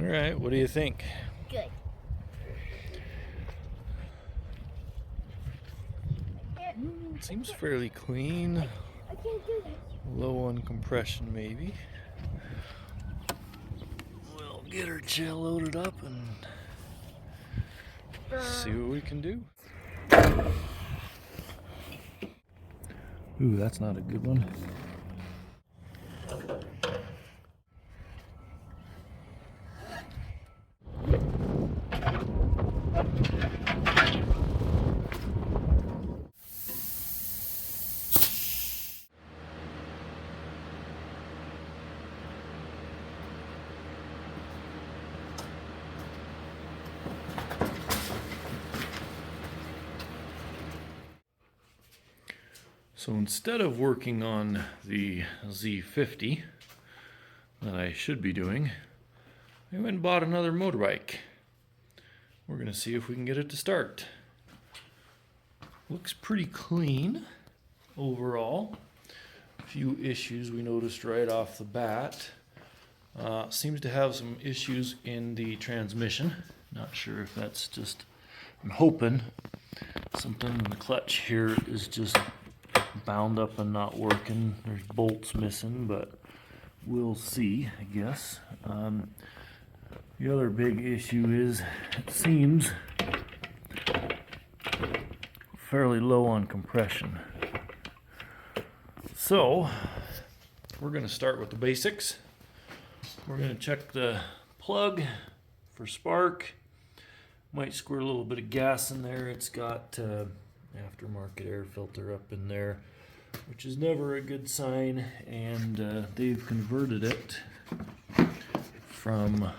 right, what do you think? Good. Seems fairly clean. I can't do this. Low on compression, maybe. We'll get her chair loaded up and see what we can do. Ooh, that's not a good one. So instead of working on the Z50 that I should be doing, I went and bought another motorbike. We're going to see if we can get it to start. Looks pretty clean overall. A few issues we noticed right off the bat. Seems to have some issues in the transmission. Not sure if that's just, I'm hoping something in the clutch here is just bound up and not working. There's bolts missing, but we'll see, I guess. The other big issue is it seems fairly low on compression. So we're going to start with the basics. We're going to check the plug for spark. Might squirt a little bit of gas in there. It's got aftermarket air filter up in there, which is never a good sign, and they've converted it from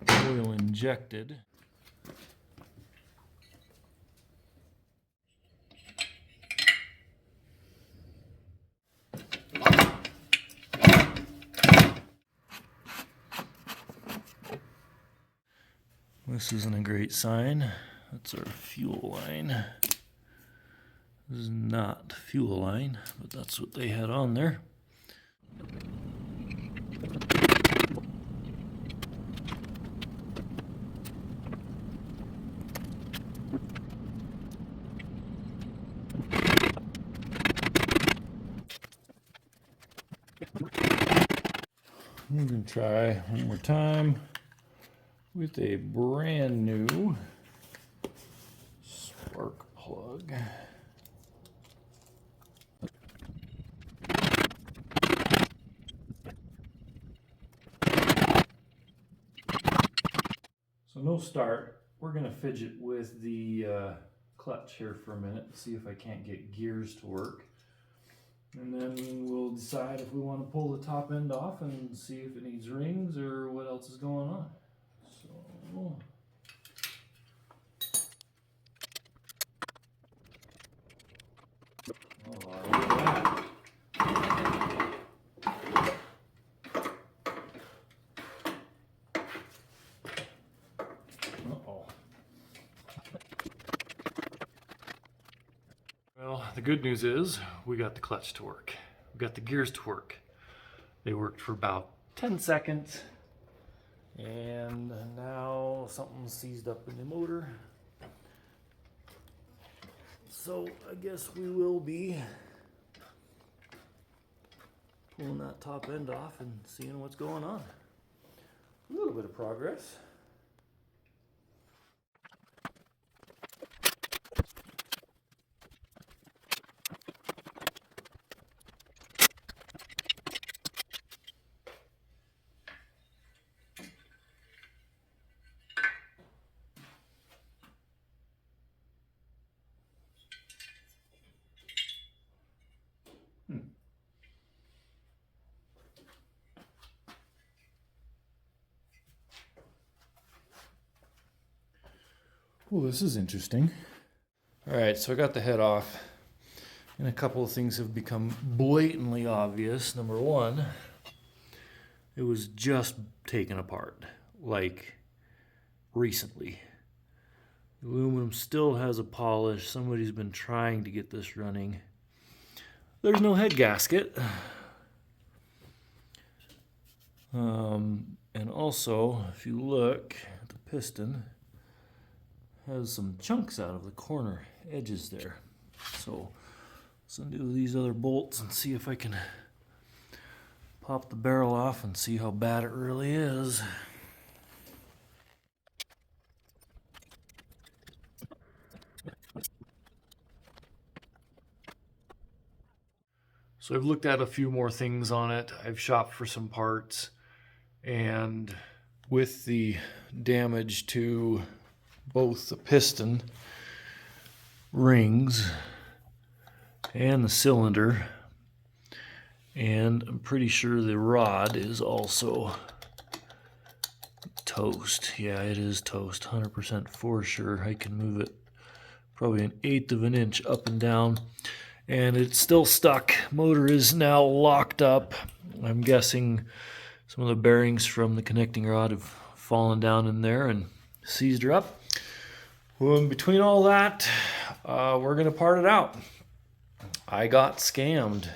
oil injected This isn't a great sign. That's our fuel line. This is not fuel line, but that's what they had on there. I'm going to try one more time with a brand new spark plug. So no start. We're going to fidget with the clutch here for a minute and see if I can't get gears to work. And then we'll decide if we want to pull the top end off and see if it needs rings or what else is going on. So, look at that. Uh-oh. Well, the good news is we got the clutch to work. We got the gears to work. They worked for about 10 seconds. And now something's seized up in the motor. So I guess we will be pulling that top end off and seeing what's going on. A little bit of progress. Well, this is interesting. All right, so I got the head off, and a couple of things have become blatantly obvious. Number one, it was just taken apart, like recently. The aluminum still has a polish. Somebody's been trying to get this running. There's no head gasket. And also, if you look at the piston, has some chunks out of the corner edges there. So let's undo these other bolts and see if I can pop the barrel off and see how bad it really is. So I've looked at a few more things on it. I've shopped for some parts, and with the damage to both the piston rings and the cylinder, and I'm pretty sure the rod is also toast. Yeah, it is toast, 100% for sure. I can move it probably 1/8 of an inch up and down, and it's still stuck. Motor is now locked up. I'm guessing some of the bearings from the connecting rod have fallen down in there and seized her up. Well, in between all that, we're gonna part it out. I got scammed.